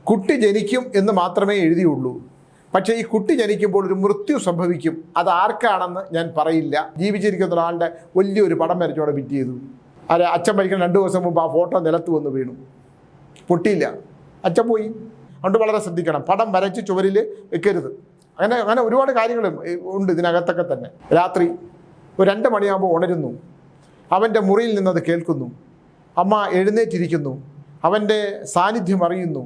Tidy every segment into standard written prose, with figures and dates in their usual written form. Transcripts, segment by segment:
കുട്ടി ജനിക്കും എന്ന് മാത്രമേ എഴുതിയുള്ളൂ. പക്ഷേ ഈ കുട്ടി ജനിക്കുമ്പോൾ ഒരു മൃത്യു സംഭവിക്കും. അത് ആർക്കാണെന്ന് ഞാൻ പറയില്ല. ജീവിച്ചിരിക്കുന്ന ഒരാളുടെ വലിയൊരു പടം വരച്ചോടെ ഫിറ്റ് ചെയ്തു. അച്ഛൻ മരിക്കുന്ന 2 ദിവസം മുമ്പ് ആ ഫോട്ടോ നിലത്ത് വന്ന് വീണു, പൊട്ടിയില്ല, അച്ഛൻ പോയി. അതുകൊണ്ട് വളരെ ശ്രദ്ധിക്കണം. പടം വരച്ച് ചുവരിൽ വെക്കരുത്. അങ്ങനെ ഒരുപാട് കാര്യങ്ങൾ ഉണ്ട് ഇതിനകത്തൊക്കെ തന്നെ. രാത്രി ഒരു 2 മണിയാകുമ്പോൾ ഉണരുന്നു, അവൻ്റെ മുറിയിൽ നിന്നത് കേൾക്കുന്നു, അമ്മ എഴുന്നേറ്റിരിക്കുന്നു, അവൻ്റെ സാന്നിധ്യം അറിയുന്നു.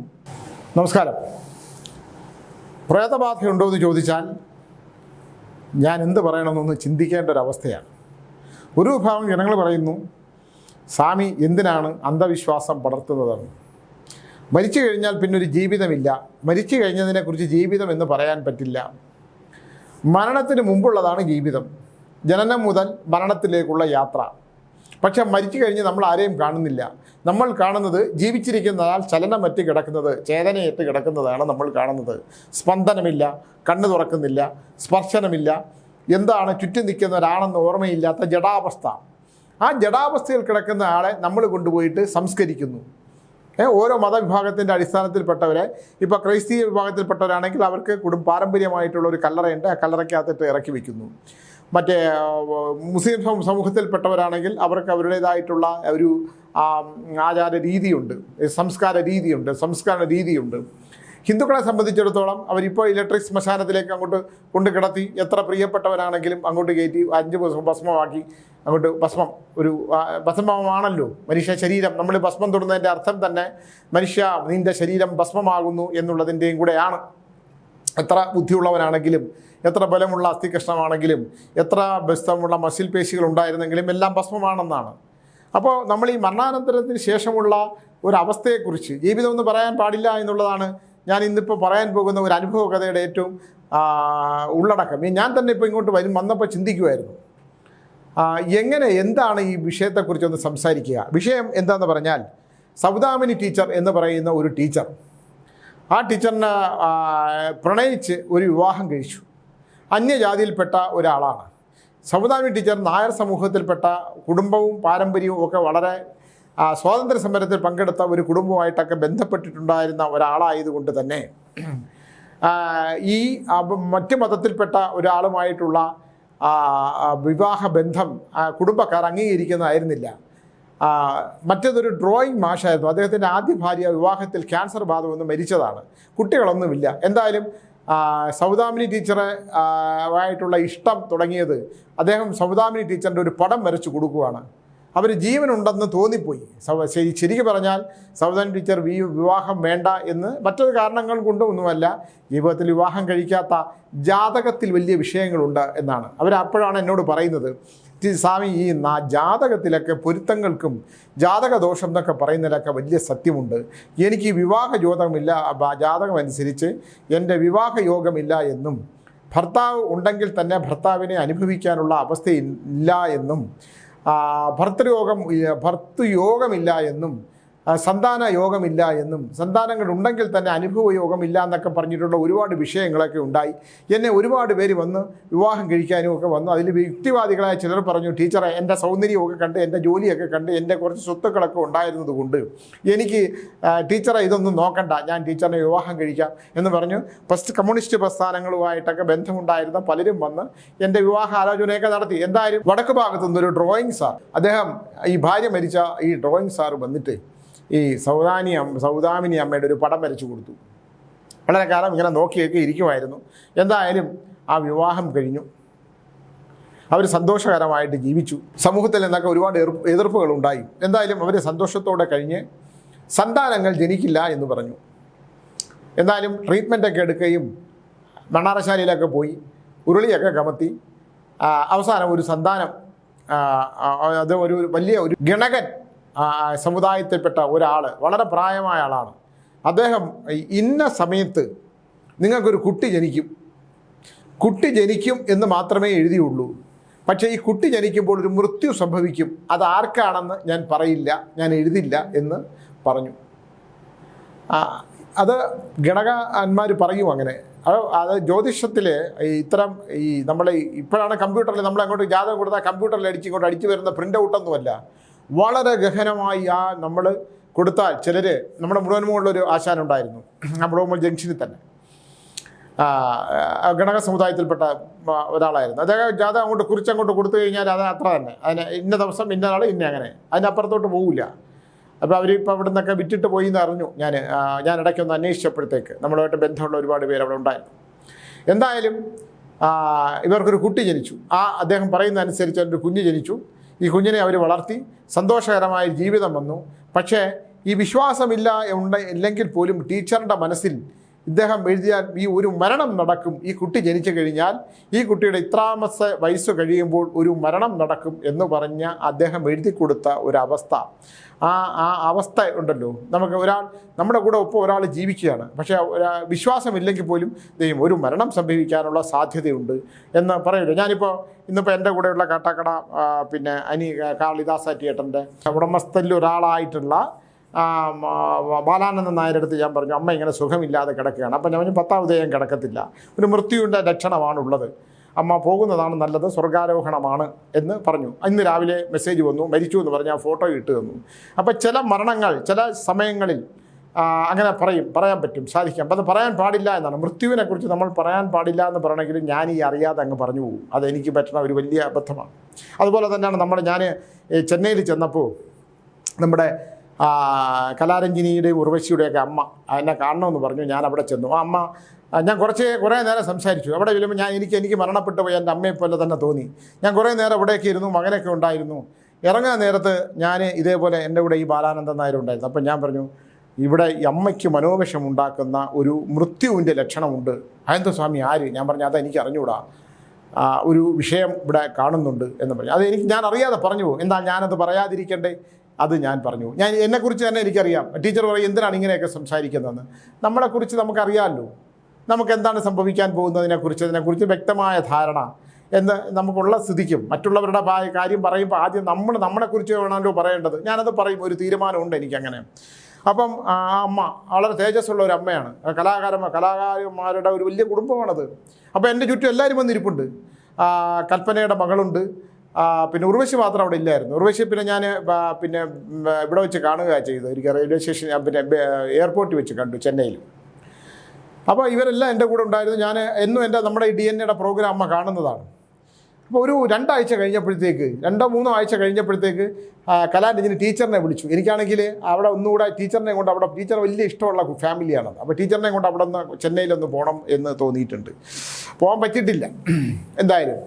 നമസ്കാരം. പ്രേതബാധയുണ്ടോ എന്ന് ചോദിച്ചാൽ ഞാൻ എന്ത് പറയണമെന്നൊന്ന് ചിന്തിക്കേണ്ട ഒരവസ്ഥയാണ്. ഒരു വിഭാഗം ജനങ്ങൾ പറയുന്നു, സ്വാമി എന്തിനാണ് അന്ധവിശ്വാസം പടർത്തുന്നതെന്ന്. മരിച്ചു കഴിഞ്ഞാൽ പിന്നൊരു ജീവിതമില്ല, മരിച്ചു കഴിഞ്ഞതിനെക്കുറിച്ച് ജീവിതം എന്ന് പറയാൻ പറ്റില്ല. മരണത്തിന് മുമ്പുള്ളതാണ് ജീവിതം, ജനനം മുതൽ മരണത്തിലേക്കുള്ള യാത്ര. പക്ഷെ മരിച്ചു കഴിഞ്ഞ് നമ്മൾ ആരെയും കാണുന്നില്ല. നമ്മൾ കാണുന്നത് ജീവിച്ചിരിക്കുന്ന ആൾ ചലനമറ്റ് കിടക്കുന്നത്, ചേതനയേറ്റ് കിടക്കുന്നതാണ് നമ്മൾ കാണുന്നത്. സ്പന്ദനമില്ല, കണ്ണ് തുറക്കുന്നില്ല, സ്പർശനമില്ല, എന്താണ് ചുറ്റും നിൽക്കുന്ന ഒരാളെന്ന് ഓർമ്മയില്ലാത്ത ജഡാവസ്ഥ. ആ ജഡാവസ്ഥയിൽ കിടക്കുന്ന ആളെ നമ്മൾ കൊണ്ടുപോയിട്ട് സംസ്കരിക്കുന്നു. ഓരോ മതവിഭാഗത്തിൻ്റെ അടിസ്ഥാനത്തിൽപ്പെട്ടവരെ, ഇപ്പോൾ ക്രൈസ്തീയ വിഭാഗത്തിൽപ്പെട്ടവരാണെങ്കിൽ അവർക്ക് പാരമ്പര്യമായിട്ടുള്ള ഒരു കല്ലറയുണ്ട്, ആ കല്ലറയ്ക്കകത്തിട്ട് ഇറക്കി വയ്ക്കുന്നു. മറ്റേ മുസ്ലിം സമൂഹത്തിൽപ്പെട്ടവരാണെങ്കിൽ അവർക്ക് അവരുടേതായിട്ടുള്ള ഒരു ആചാര രീതിയുണ്ട്, സംസ്കാര രീതിയുണ്ട്. ഹിന്ദുക്കളെ സംബന്ധിച്ചിടത്തോളം അവരിപ്പോൾ ഇലക്ട്രിക് ശ്മശാനത്തിലേക്ക് അങ്ങോട്ട് കൊണ്ട് കിടത്തി, എത്ര പ്രിയപ്പെട്ടവരാണെങ്കിലും അങ്ങോട്ട് കയറ്റി 5 ദിവസം ഭസ്മമാക്കി അങ്ങോട്ട് ഭസ്മമാണല്ലോ മനുഷ്യ ശരീരം. നമ്മൾ ഭസ്മം തൊടുന്നതിൻ്റെ അർത്ഥം തന്നെ മനുഷ്യ നിൻ്റെ ശരീരം ഭസ്മമാകുന്നു എന്നുള്ളതിൻ്റെയും കൂടെയാണ്. എത്ര ബുദ്ധിയുള്ളവനാണെങ്കിലും, എത്ര ബലമുള്ള അസ്ഥികഷ്ണമാണെങ്കിലും, എത്ര ബലമുള്ള മസിൽ പേശികൾ ഉണ്ടായിരുന്നെങ്കിലും എല്ലാം ഭസ്മമാണെന്നാണ്. അപ്പോൾ നമ്മൾ ഈ മരണാനന്തരത്തിന് ശേഷമുള്ള ഒരവസ്ഥയെക്കുറിച്ച് ജീവിതമൊന്നും പറയാൻ പാടില്ല എന്നുള്ളതാണ് ഞാൻ ഇന്നിപ്പോൾ പറയാൻ പോകുന്ന ഒരു അനുഭവ കഥയുടെ ഏറ്റവും ഉള്ളടക്കം. ഞാൻ തന്നെ ഇപ്പോൾ ഇങ്ങോട്ട് വന്നപ്പോൾ ചിന്തിക്കുമായിരുന്നു, എന്താണ് ഈ വിഷയത്തെക്കുറിച്ചൊന്ന് സംസാരിക്കുക. വിഷയം എന്താണെന്ന് പറഞ്ഞാൽ, സൗദാമിനി ടീച്ചർ എന്ന് പറയുന്ന ഒരു ടീച്ചർ, ആ ടീച്ചറിനെ പ്രണയിച്ച് ഒരു വിവാഹം കഴിച്ചു. അന്യജാതിയിൽപ്പെട്ട ഒരാളാണ് സൗദാമിനി ടീച്ചർ. നായർ സമൂഹത്തിൽപ്പെട്ട കുടുംബവും പാരമ്പര്യവും ഒക്കെ വളരെ സ്വാതന്ത്ര്യ സമരത്തിൽ പങ്കെടുത്ത ഒരു കുടുംബമായിട്ടൊക്കെ ബന്ധപ്പെട്ടിട്ടുണ്ടായിരുന്ന ഒരാളായതുകൊണ്ട് തന്നെ ഈ മറ്റ് മതത്തിൽപ്പെട്ട ഒരാളുമായിട്ടുള്ള വിവാഹബന്ധം കുടുംബക്കാർ അംഗീകരിക്കുന്നതായിരുന്നില്ല. മറ്റേതൊരു ഡ്രോയിങ് മാഷായിരുന്നു. അദ്ദേഹത്തിൻ്റെ ആദ്യ ഭാര്യ വിവാഹത്തിൽ ക്യാൻസർ ബാധ വന്ന് മരിച്ചതാണ്. കുട്ടികളൊന്നുമില്ല. എന്തായാലും സൗദാമിനി ടീച്ചറെ ആയിട്ടുള്ള ഇഷ്ടം തുടങ്ങിയത് അദ്ദേഹം സൗദാമിനി ടീച്ചറിൻ്റെ ഒരു പടം വരച്ചു കൊടുക്കുകയാണ്. അവർ ജീവനുണ്ടെന്ന് തോന്നിപ്പോയി. ശരിക്കും പറഞ്ഞാൽ സൗദാമിനി ടീച്ചർ വിവാഹം വേണ്ട എന്ന് മറ്റൊരു കാരണങ്ങൾ കൊണ്ടൊന്നുമല്ല, ജീവിതത്തിൽ വിവാഹം കഴിക്കാത്ത ജാതകത്തിൽ വലിയ വിഷയങ്ങളുണ്ട് എന്നാണ്. അവരപ്പോഴാണ് എന്നോട് പറയുന്നത്, സ്വാമി ഈ ജാതകത്തിലൊക്കെ പൊരുത്തങ്ങൾക്കും ജാതകദോഷം എന്നൊക്കെ പറയുന്നതിലൊക്കെ വലിയ സത്യമുണ്ട്. എനിക്ക് വിവാഹ ജാതകം അനുസരിച്ച് എൻ്റെ വിവാഹ യോഗമില്ല എന്നും, ഭർത്താവ് ഉണ്ടെങ്കിൽ തന്നെ ഭർത്താവിനെ അനുഭവിക്കാനുള്ള അവസ്ഥയില്ല എന്നും, ഭർത്തൃയോഗമില്ല എന്നും, സന്താന യോഗമില്ല എന്നും, സന്താനങ്ങൾ ഉണ്ടെങ്കിൽ തന്നെ അനുഭവ യോഗമില്ല എന്നൊക്കെ പറഞ്ഞിട്ടുള്ള ഒരുപാട് വിഷയങ്ങളൊക്കെ ഉണ്ടായി. എന്നെ ഒരുപാട് പേര് വന്ന് വിവാഹം കഴിക്കാനും ഒക്കെ വന്നു. അതിൽ യുക്തിവാദികളായ ചിലർ പറഞ്ഞു, ടീച്ചറെ എൻ്റെ സൗന്ദര്യമൊക്കെ കണ്ട്, എൻ്റെ ജോലിയൊക്കെ കണ്ട്, എൻ്റെ കുറച്ച് സ്വത്തുക്കളൊക്കെ ഉണ്ടായിരുന്നത് കൊണ്ട് എനിക്ക് ടീച്ചറെ ഇതൊന്നും നോക്കണ്ട, ഞാൻ ടീച്ചറിനെ വിവാഹം കഴിക്കാം എന്ന് പറഞ്ഞു. കമ്മ്യൂണിസ്റ്റ് പ്രസ്ഥാനങ്ങളുമായിട്ടൊക്കെ ബന്ധമുണ്ടായിരുന്ന പലരും വന്ന് എൻ്റെ വിവാഹ ആലോചനയൊക്കെ നടത്തി. എന്തായാലും വടക്ക് ഭാഗത്തു നിന്നൊരു ഡ്രോയിങ് സാർ, അദ്ദേഹം ഈ ഭാര്യ മരിച്ച ഈ ഡ്രോയിങ് സാർ വന്നിട്ട് ഈ സൗദാമിനി അമ്മയുടെ ഒരു പടം വരച്ചു കൊടുത്തു. വളരെ കാലം ഇങ്ങനെ നോക്കിയൊക്കെ ഇരിക്കുമായിരുന്നു. എന്തായാലും ആ വിവാഹം കഴിഞ്ഞു, അവർ സന്തോഷകരമായിട്ട് ജീവിച്ചു. സമൂഹത്തിൽ നിന്നൊക്കെ ഒരുപാട് എതിർപ്പുകളുണ്ടായി. എന്തായാലും അവർ സന്തോഷത്തോടെ കഴിഞ്ഞ് സന്താനങ്ങൾ ജനിക്കില്ല എന്ന് പറഞ്ഞു. എന്തായാലും ട്രീറ്റ്മെൻറ്റൊക്കെ എടുക്കുകയും മണ്ണാറശാലയിലൊക്കെ പോയി ഉരുളിയൊക്കെ കമത്തി അവസാനം ഒരു സന്താനം, അത് ഒരു വലിയ ഒരു ഗണകൻ സമുദായത്തിൽപ്പെട്ട ഒരാൾ, വളരെ പ്രായമായ ആളാണ്. അദ്ദേഹം ഇന്ന സമയത്ത് നിങ്ങൾക്കൊരു കുട്ടി ജനിക്കും എന്ന് മാത്രമേ എഴുതിയുള്ളൂ. പക്ഷേ ഈ കുട്ടി ജനിക്കുമ്പോൾ ഒരു മൃത്യു സംഭവിക്കും. അത് ആർക്കാണെന്ന് ഞാൻ പറയില്ല, ഞാൻ എഴുതില്ല എന്ന് പറഞ്ഞു. അത് ഗണകന്മാർ പറയും അങ്ങനെ. അത് ജ്യോതിഷത്തിൽ ഇത്തരം നമ്മൾ ഇപ്പോഴാണ് കമ്പ്യൂട്ടറിൽ നമ്മൾ അങ്ങോട്ട് ജാതകം കൊടുത്താൽ കമ്പ്യൂട്ടറിൽ ഇങ്ങോട്ട് അടിച്ചു വരുന്ന പ്രിൻ്റ് ഔട്ടൊന്നുമല്ല. വളരെ ഗഹനമായി നമ്മൾ കൊടുത്താൽ ചിലർ, നമ്മുടെ മുഴുവനുമുള്ളൊരു ആശാനുണ്ടായിരുന്നു ആ മുഴുവൻ ജംഗ്ഷനിൽ തന്നെ, ഗണക സമുദായത്തിൽപ്പെട്ട ഒരാളായിരുന്നു. അദ്ദേഹം അത് അങ്ങോട്ട് കുറിച്ചങ്ങോട്ട് കൊടുത്തു കഴിഞ്ഞാൽ അത് അത്ര തന്നെ, അതിന് ഇന്ന ദിവസം ഇന്ന ആൾ ഇന്ന അങ്ങനെ, അതിനപ്പുറത്തോട്ട് പോകില്ല. അപ്പോൾ അവരിപ്പോൾ അവിടെ നിന്നൊക്കെ വിറ്റിട്ട് പോയി എന്ന് അറിഞ്ഞു. ഞാൻ ഇടയ്ക്കൊന്ന് അന്വേഷിച്ചപ്പോഴത്തേക്ക് നമ്മളുമായിട്ട് ബന്ധമുള്ള ഒരുപാട് പേര് അവിടെ ഉണ്ടായിരുന്നു. എന്തായാലും ഇവർക്കൊരു കുട്ടി ജനിച്ചു. അദ്ദേഹം പറയുന്നതനുസരിച്ച് ഒരു കുഞ്ഞ് ജനിച്ചു. ഈ കുഞ്ഞിനെ അവർ വളർത്തി, സന്തോഷകരമായ ജീവിതം വന്നു. പക്ഷേ ഈ വിശ്വാസമില്ല ഇല്ലെങ്കിൽ പോലും ടീച്ചറിൻ്റെ മനസ്സിൽ ഇദ്ദേഹം എഴുതിയാൽ ഈ ഒരു മരണം നടക്കും, ഈ കുട്ടി ജനിച്ചു കഴിഞ്ഞാൽ ഈ കുട്ടിയുടെ ഇത്രാമത്തെ വയസ്സ് കഴിയുമ്പോൾ ഒരു മരണം നടക്കും എന്ന് പറഞ്ഞ അദ്ദേഹം എഴുതി കൊടുത്ത ഒരവസ്ഥ, ആ അവസ്ഥ ഉണ്ടല്ലോ. നമുക്ക് നമ്മുടെ കൂടെ ഒപ്പം ഒരാൾ ജീവിക്കുകയാണ്, പക്ഷേ വിശ്വാസമില്ലെങ്കിൽ പോലും ദൈവം ഒരു മരണം സംഭവിക്കാനുള്ള സാധ്യതയുണ്ട് എന്ന് പറയില്ല. ഇന്നിപ്പോൾ എൻ്റെ കൂടെയുള്ള കാട്ടാക്കട കാളിദാസ തിയേറ്ററിൻ്റെ ഉടമസ്ഥരിൽ ഒരാളായിട്ടുള്ള ബാലാനന്ദൻ നായരുടെ അടുത്ത് ഞാൻ പറഞ്ഞു, അമ്മ ഇങ്ങനെ സുഖമില്ലാതെ കിടക്കുകയാണ്. അപ്പം ഞാൻ 10ാം ഉദയം കിടക്കത്തില്ല, ഒരു മൃത്യുവിൻ്റെ ലക്ഷണമാണുള്ളത്, അമ്മ പോകുന്നതാണ് നല്ലത്, സ്വർഗാരോഹണമാണ് എന്ന് പറഞ്ഞു. ഇന്ന് രാവിലെ മെസ്സേജ് വന്നു, മരിച്ചു എന്ന് പറഞ്ഞ് ആ ഫോട്ടോ ഇട്ട് തന്നു. അപ്പം ചില മരണങ്ങൾ ചില സമയങ്ങളിൽ അങ്ങനെ പറയാൻ പറ്റും, സാധിക്കാം. അപ്പം അത് പറയാൻ പാടില്ല എന്നാണ്. മൃത്യുവിനെക്കുറിച്ച് നമ്മൾ പറയാൻ പാടില്ല എന്ന് പറയണമെങ്കിൽ ഞാൻ അറിയാതെ അങ്ങ് പറഞ്ഞു പോകും. അതെനിക്ക് പറ്റുന്ന ഒരു വലിയ അബദ്ധമാണ്. അതുപോലെ തന്നെയാണ് ഞാൻ ചെന്നൈയിൽ ചെന്നപ്പോൾ നമ്മുടെ കലാരഞ്ജിനിയുടെയും ഉർവശിയുടെയൊക്കെ അമ്മ എന്നെ കാണണമെന്ന് പറഞ്ഞു. ഞാൻ അവിടെ ചെന്നു. ആ അമ്മ ഞാൻ കുറേ നേരം സംസാരിച്ചു. അവിടെ ചെല്ലുമ്പോൾ എനിക്ക് മരണപ്പെട്ടു പോയി എൻ്റെ അമ്മയെപ്പോലെ തന്നെ തോന്നി. ഞാൻ കുറേ നേരം ഇവിടെയൊക്കെ ഇരുന്നു, മകനൊക്കെ ഉണ്ടായിരുന്നു. ഇറങ്ങാൻ നേരത്ത് ഞാൻ ഇതേപോലെ എൻ്റെ കൂടെ ഈ ബാലാനന്ദൻ നായർ ഉണ്ടായിരുന്നു. അപ്പം ഞാൻ പറഞ്ഞു, ഇവിടെ ഈ അമ്മയ്ക്ക് മനോവിഷം ഉണ്ടാക്കുന്ന ഒരു മൃത്യുവിൻ്റെ ലക്ഷണമുണ്ട്. അതെന്താ സ്വാമി, ആര്? ഞാൻ പറഞ്ഞു, അതെനിക്ക് അറിഞ്ഞുകൂടാ, ഒരു വിഷയം ഇവിടെ കാണുന്നുണ്ട് എന്ന് പറഞ്ഞു. ഞാൻ അറിയാതെ പറഞ്ഞു. എന്താ ഞാനത് പറയാതിരിക്കണ്ടേ? അത് ഞാൻ പറഞ്ഞു. എന്നെക്കുറിച്ച് തന്നെ എനിക്കറിയാം. ടീച്ചർ പറയും, എന്തിനാണ് ഇങ്ങനെയൊക്കെ സംസാരിക്കുന്നതെന്ന്. നമ്മളെക്കുറിച്ച് നമുക്കറിയാമല്ലോ, നമുക്ക് എന്താണ് സംഭവിക്കാൻ പോകുന്നതിനെക്കുറിച്ച് വ്യക്തമായ ധാരണ എന്ന് നമുക്കുള്ള സ്ഥിതിക്കും മറ്റുള്ളവരുടെ കാര്യം പറയുമ്പോൾ ആദ്യം നമ്മളെക്കുറിച്ച് വേണമല്ലോ പറയേണ്ടത്. ഞാനത് പറയും, ഒരു തീരുമാനമുണ്ട് എനിക്കങ്ങനെ. അപ്പം ആ അമ്മ വളരെ തേജസ്സുള്ള ഒരു അമ്മയാണ്. കലാകാരന്മാരുടെ ഒരു വലിയ കുടുംബമാണത്. അപ്പോൾ എൻ്റെ ചുറ്റും എല്ലാവരും വന്നിരിപ്പുണ്ട്. കൽപ്പനയുടെ മകളുണ്ട്, പിന്നെ ഉർവശി മാത്രം അവിടെ ഇല്ലായിരുന്നു. ഉർവശി ഞാൻ ഇവിടെ വെച്ച് കാണുകയാണ് ചെയ്തത്. എനിക്ക് റെയിൽവേ സ്റ്റേഷൻ എയർപോർട്ടിൽ വെച്ച് കണ്ടു, ചെന്നൈയിൽ. അപ്പോൾ ഇവരെല്ലാം എൻ്റെ കൂടെ ഉണ്ടായിരുന്നു. ഞാൻ എന്നും നമ്മുടെ ഈ DNA പ്രോഗ്രാം അമ്മ കാണുന്നതാണ്. അപ്പോൾ ഒരു 2 ആഴ്ച കഴിഞ്ഞപ്പോഴത്തേക്ക് 2-3 ആഴ്ച കഴിഞ്ഞപ്പോഴത്തേക്ക് കലാരഞ്ജിനി ടീച്ചറിനെ വിളിച്ചു. എനിക്കാണെങ്കിൽ അവിടെ ഒന്നുകൂടെ ടീച്ചറിനെ കൊണ്ട് അവിടെ ടീച്ചർ വലിയ ഇഷ്ടമുള്ള ഫാമിലിയാണത്. അപ്പോൾ ടീച്ചറിനെ കൊണ്ട് അവിടെ നിന്ന് ചെന്നൈയിലൊന്ന് പോകണം എന്ന് തോന്നിയിട്ടുണ്ട്. പോകാൻ പറ്റിയിട്ടില്ല എന്തായാലും.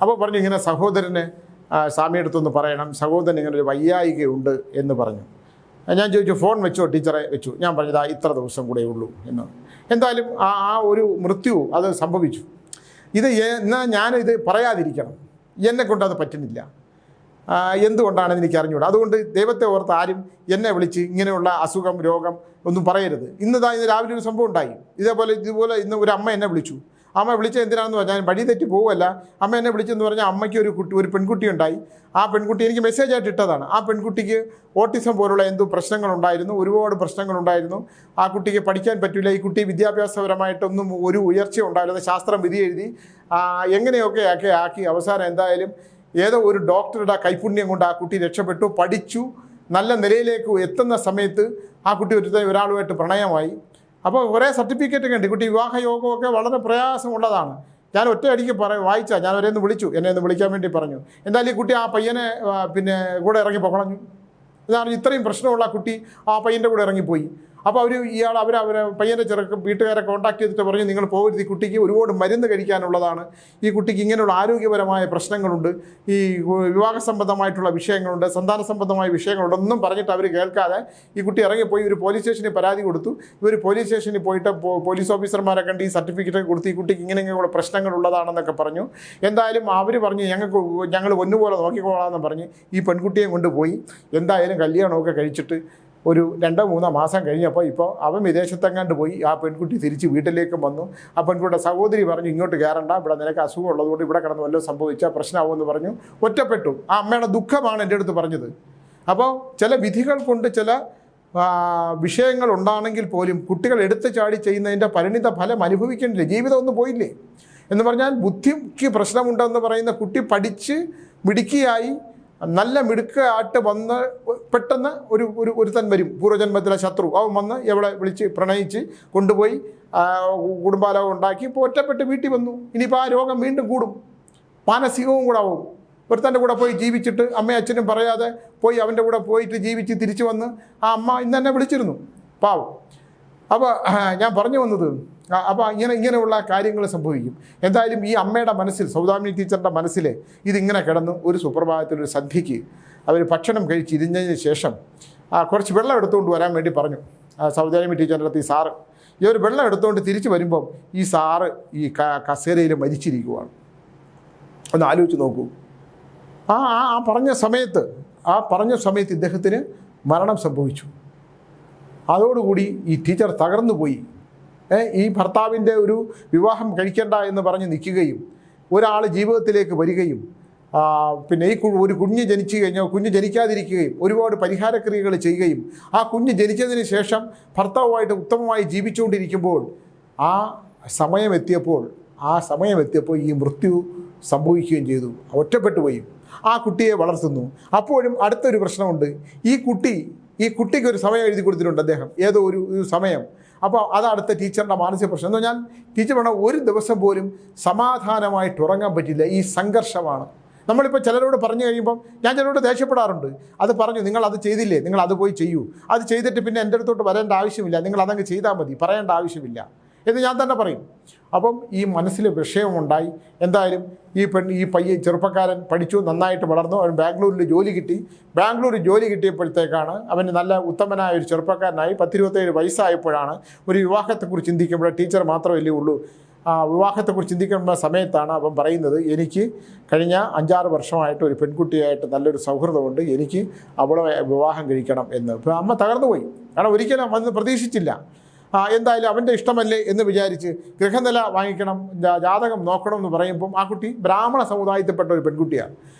അപ്പോൾ പറഞ്ഞു, ഇങ്ങനെ സഹോദരന് സ്വാമിയെടുത്തൊന്ന് പറയണം, സഹോദരൻ ഇങ്ങനെ ഒരു വയ്യായികയുണ്ട് എന്ന് പറഞ്ഞു. ഞാൻ ചോദിച്ചു, ഫോൺ വെച്ചോ? ടീച്ചറെ വെച്ചു. ഞാൻ പറഞ്ഞത് ഇത്ര ദിവസം കൂടെ ഉള്ളൂ എന്ന്. എന്തായാലും ആ ഒരു മൃത്യു അത് സംഭവിച്ചു. എന്നാൽ ഞാനിത് പറയാതിരിക്കണം, എന്നെക്കൊണ്ട് അത് പറ്റുന്നില്ല. എന്തുകൊണ്ടാണെന്ന് എനിക്ക് അറിഞ്ഞുകൂടാ. അതുകൊണ്ട് ദൈവത്തെ ഓർത്ത് ആരും എന്നെ വിളിച്ച് ഇങ്ങനെയുള്ള അസുഖം രോഗം ഒന്നും പറയരുത്. ഇന്ന് രാവിലെ ഒരു സംഭവം ഉണ്ടായി. ഇതുപോലെ ഇന്ന് ഒരു അമ്മ എന്നെ വിളിച്ചു. അമ്മ വിളിച്ചത് എന്തിനാണെന്ന് പറഞ്ഞാൽ, ഞാൻ വഴി തെറ്റി പോവുമല്ല, അമ്മ എന്നെ വിളിച്ചെന്ന് പറഞ്ഞാൽ അമ്മയ്ക്ക് ഒരു പെൺകുട്ടി ഉണ്ടായി. ആ പെൺകുട്ടി എനിക്ക് മെസ്സേജായിട്ട് ഇട്ടതാണ്. ആ പെൺകുട്ടിക്ക് ഓട്ടിസം പോലുള്ള എന്തോ പ്രശ്നങ്ങളുണ്ടായിരുന്നു, ഒരുപാട് പ്രശ്നങ്ങളുണ്ടായിരുന്നു. ആ കുട്ടിക്ക് പഠിക്കാൻ പറ്റില്ല. ഈ കുട്ടി വിദ്യാഭ്യാസപരമായിട്ടൊന്നും ഒരു ഉയർച്ച ഉണ്ടായിരുന്നു. ശാസ്ത്രം വിധി എഴുതി എങ്ങനെയൊക്കെ ആക്കി അവസാനം എന്തായാലും ഏതോ ഒരു ഡോക്ടറുടെ കൈപുണ്യം കൊണ്ട് ആ കുട്ടി രക്ഷപ്പെട്ടു, പഠിച്ചു, നല്ല നിലയിലേക്ക് എത്തുന്ന സമയത്ത് ആ കുട്ടി ഒരാളുമായിട്ട് പ്രണയമായി. അപ്പോൾ കുറേ സർട്ടിഫിക്കറ്റ് കണ്ടി. കുട്ടി വിവാഹയോഗമൊക്കെ വളരെ പ്രയാസമുള്ളതാണ്. ഞാൻ ഒറ്റയടിക്ക് വായിച്ചാൽ ഞാൻ ഒരേന്ന് വിളിച്ചു, എന്നെ ഒന്ന് വിളിക്കാൻ വേണ്ടി പറഞ്ഞു. എന്തായാലും ഈ കുട്ടി ആ പയ്യനെ കൂടെ ഇറങ്ങി പോകണഞ്ഞു. ഇതാണ് ഇത്രയും പ്രശ്നമുള്ള കുട്ടി ആ പയ്യൻ്റെ കൂടെ ഇറങ്ങിപ്പോയി. അപ്പോൾ അവരെ പയ്യൻ്റെ വീട്ടുകാരെ കോൺടാക്ട് ചെയ്തിട്ട് പറഞ്ഞു, നിങ്ങൾ പോകരുത്, ഈ കുട്ടിക്ക് ഒരുപാട് മരുന്ന് കഴിക്കാനുള്ളതാണ്, ഈ കുട്ടിക്ക് ഇങ്ങനെയുള്ള ആരോഗ്യപരമായ പ്രശ്നങ്ങളുണ്ട്, ഈ വിവാഹ സംബന്ധമായിട്ടുള്ള വിഷയങ്ങളുണ്ട്, സന്താന സംബന്ധമായ വിഷയങ്ങളുണ്ട്, ഒന്നും പറഞ്ഞിട്ട് അവർ കേൾക്കാതെ ഈ കുട്ടി ഇറങ്ങിപ്പോയി. ഒരു പോലീസ് സ്റ്റേഷനിൽ പരാതി കൊടുത്തു. ഇവർ പോലീസ് സ്റ്റേഷനിൽ പോയിട്ട് പോലീസ് ഓഫീസർമാരെ കണ്ട് ഈ സർട്ടിഫിക്കറ്റ് കൊടുത്ത് ഈ കുട്ടിക്ക് ഇങ്ങനെയുള്ള പ്രശ്നങ്ങളുള്ളതാണെന്നൊക്കെ പറഞ്ഞു. എന്തായാലും അവർ പറഞ്ഞു, ഞങ്ങൾ ഒന്നുപോലെ നോക്കിക്കോളാമെന്ന് പറഞ്ഞ് ഈ പെൺകുട്ടിയെ കൊണ്ടുപോയി. എന്തായാലും കല്യാണമൊക്കെ കഴിച്ചിട്ട് ഒരു 2-3 മാസം കഴിഞ്ഞപ്പോൾ അവൻ വിദേശത്തെങ്ങാണ്ട് പോയി. ആ പെൺകുട്ടി തിരിച്ച് വീട്ടിലേക്കും വന്നു. ആ പെൺകുട്ടിയുടെ സഹോദരി പറഞ്ഞു, ഇങ്ങോട്ട് കയറണ്ട, ഇവിടെ നിനക്ക് അസുഖം ഉള്ളതുകൊണ്ട് ഇവിടെ കിടന്ന് വല്ലതും സംഭവിച്ചാൽ പ്രശ്നമാവുമെന്ന് പറഞ്ഞു. ഒറ്റപ്പെട്ടു. ആ അമ്മയുടെ ദുഃഖമാണ് എൻ്റെ അടുത്ത് പറഞ്ഞത്. അപ്പോൾ ചില വിധികൾ കൊണ്ട് ചില വിഷയങ്ങൾ ഉണ്ടാണെങ്കിൽ പോലും കുട്ടികൾ എടുത്തു ചാടി ചെയ്യുന്നതിൻ്റെ പരിണിത ഫലം അനുഭവിക്കേണ്ടില്ല. ജീവിതം ഒന്നും പോയില്ലേ എന്ന് പറഞ്ഞാൽ, ബുദ്ധിക്ക് പ്രശ്നമുണ്ടെന്ന് പറയുന്ന കുട്ടി പഠിച്ച് മിടുക്കിയായി നല്ല മിടുക്കായിട്ട് വന്ന് പെട്ടെന്ന് ഒരുത്തൻ വരും, പൂർവ്വജന്മത്തിലെ ശത്രു, അവൻ വന്ന് എവളെ വിളിച്ച് പ്രണയിച്ച് കൊണ്ടുപോയി കുടുംബാലോകം ഉണ്ടാക്കി ഇപ്പോൾ ഒറ്റപ്പെട്ട് വീട്ടിൽ വന്നു. ഇനിയിപ്പോൾ ആ രോഗം വീണ്ടും കൂടും, മാനസികവും കൂടെ ആവും. ഒരുത്തൻ്റെ കൂടെ പോയി ജീവിച്ചിട്ട് അമ്മയും അച്ഛനും പറയാതെ പോയി അവൻ്റെ കൂടെ പോയിട്ട് ജീവിച്ച് തിരിച്ചു വന്ന് ആ അമ്മ ഇന്ന് എന്നെ വിളിച്ചിരുന്നു, പാവം. അപ്പോൾ ഞാൻ പറഞ്ഞു വന്നത്, അപ്പോൾ ഇങ്ങനെയുള്ള കാര്യങ്ങൾ സംഭവിക്കും. എന്തായാലും ഈ അമ്മയുടെ മനസ്സിൽ, സൗദാമിനി ടീച്ചറിൻ്റെ മനസ്സിൽ ഇതിങ്ങനെ കിടന്നു. ഒരു സുപ്രഭാതത്തിലൊരു സന്ധ്യയ്ക്ക് അവർ ഭക്ഷണം കഴിച്ച് ഇരുന്നതിന് ശേഷം കുറച്ച് വെള്ളം എടുത്തുകൊണ്ട് വരാൻ വേണ്ടി പറഞ്ഞു സൗദാമിനി ടീച്ചറിൻ്റെ അടുത്ത്. ഈ സാറ് ഈ ഒരു വെള്ളം എടുത്തുകൊണ്ട് തിരിച്ചു വരുമ്പം ഈ സാറ് ഈ കസേരയിൽ മരിച്ചിരിക്കുവാണ്. ഒന്ന് ആലോചിച്ച് നോക്കൂ. ആ പറഞ്ഞ സമയത്ത് ഇദ്ദേഹത്തിന് മരണം സംഭവിച്ചു. അതോടുകൂടി ഈ ടീച്ചർ തകർന്നു പോയി. ഈ ഭർത്താവിൻ്റെ ഒരു വിവാഹം കഴിക്കേണ്ട എന്ന് പറഞ്ഞ് നിൽക്കുകയും ഒരാൾ ജീവിതത്തിലേക്ക് വരികയും പിന്നെ ഈ ഒരു കുഞ്ഞ് ജനിച്ചു കഴിഞ്ഞാൽ കുഞ്ഞ് ജനിക്കാതിരിക്കുകയും ഒരുപാട് പരിഹാരക്രിയകൾ ചെയ്യുകയും ആ കുഞ്ഞ് ജനിച്ചതിന് ശേഷം ഭർത്താവുമായിട്ട് ഉത്തമമായി ജീവിച്ചുകൊണ്ടിരിക്കുമ്പോൾ ആ സമയമെത്തിയപ്പോൾ ഈ മൃത്യു സംഭവിക്കുകയും ചെയ്തു. ഒറ്റപ്പെട്ടു പോയി. ആ കുട്ടിയെ വളർത്തുന്നു. അപ്പോഴും അടുത്തൊരു പ്രശ്നമുണ്ട്. ഈ കുട്ടിക്ക് ഒരു സമയം എഴുതി കൊടുത്തിട്ടുണ്ട് അദ്ദേഹം, ഏതോ ഒരു സമയം. അപ്പോൾ അതടുത്ത ടീച്ചറിൻ്റെ മാനസിക പ്രശ്നം എന്ന് പറഞ്ഞാൽ ടീച്ചർ പറഞ്ഞാൽ ഒരു ദിവസം പോലും സമാധാനമായിട്ട് ഉറങ്ങാൻ പറ്റില്ല. ഈ സംഘർഷമാണ്. നമ്മളിപ്പോൾ ചിലരോട് പറഞ്ഞു കഴിയുമ്പം ഞാൻ ചിലരോട് ദേഷ്യപ്പെടാറുണ്ട്. അത് പറഞ്ഞു, നിങ്ങൾ അത് ചെയ്തില്ലേ, നിങ്ങൾ അത് പോയി ചെയ്യൂ, അത് ചെയ്തിട്ട് പിന്നെ എൻ്റെ അടുത്തോട്ട് വരേണ്ട ആവശ്യമില്ല, നിങ്ങൾ അതങ്ങ് ചെയ്താൽ മതി, പറയേണ്ട ആവശ്യമില്ല എന്ന് ഞാൻ തന്നെ പറയും. അപ്പം ഈ മനസ്സിൽ വിഷയമുണ്ടായി. എന്തായാലും ഈ ചെറുപ്പക്കാരൻ പഠിച്ചു, നന്നായിട്ട് വളർന്നു. അവൻ ബാംഗ്ലൂരിൽ ജോലി കിട്ടി. ജോലി കിട്ടിയപ്പോഴത്തേക്കാണ് അവന് നല്ല ഉത്തമനായ ഒരു ചെറുപ്പക്കാരനായി. 10-27 വയസ്സായപ്പോഴാണ് ഒരു വിവാഹത്തെക്കുറിച്ച് ചിന്തിക്കുമ്പോൾ, ടീച്ചർ മാത്രമല്ലേ ഉള്ളൂ, വിവാഹത്തെക്കുറിച്ച് ചിന്തിക്കുന്ന സമയത്താണ് അവൻ പറയുന്നത്, എനിക്ക് കഴിഞ്ഞ 5-6 വർഷമായിട്ട് ഒരു പെൺകുട്ടിയായിട്ട് നല്ലൊരു സൗഹൃദമുണ്ട്, എനിക്ക് അവളെ വിവാഹം കഴിക്കണം എന്ന്. അപ്പോൾ അമ്മ തകർന്നു പോയി. കാരണം ഒരിക്കലും അന്ന് പ്രതീക്ഷിച്ചില്ല. എന്തായാലും അവൻ്റെ ഇഷ്ടമല്ലേ എന്ന് വിചാരിച്ച് ഗൃഹനില വാങ്ങിക്കണം, ജാതകം നോക്കണം എന്ന് പറയുമ്പം ആ കുട്ടി ബ്രാഹ്മണ സമുദായത്തിൽപ്പെട്ട ഒരു പെൺകുട്ടിയാണ്.